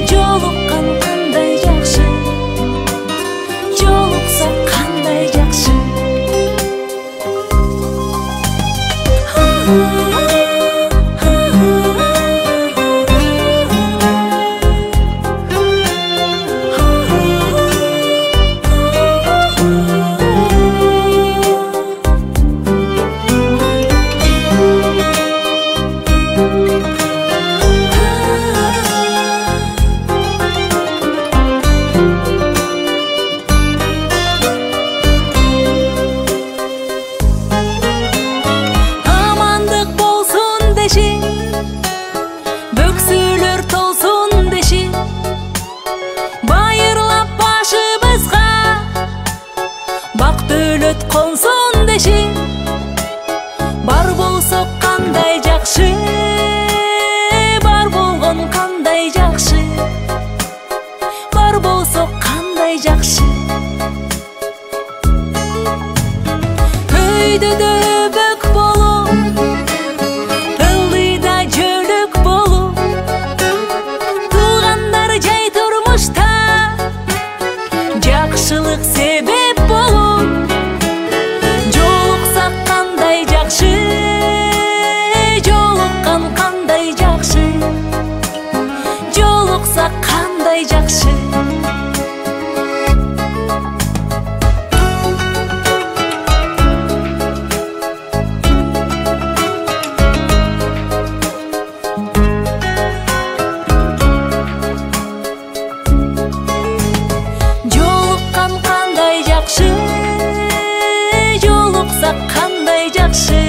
Жолуккан кандай жакшы, жолуксак кандай жакшы. Бөксөлөр толсун деши, байырлап башыбызга бак дөөлөт консун деши. Бар болсок кандай жакшы, бар болгон кандай жакшы, бар болсок кандай жакшы. Өйдөдө бөк болуп, ылдыйда жөлөк болуп, туугандар жай турмушта жакшылык себеп болуп. Жолуксак кандай жакшы, жолуккан кандай жакшы, жолуксак кандай жакшы. Жолуккан кандай жакшы, жолуксак кандай жакшы.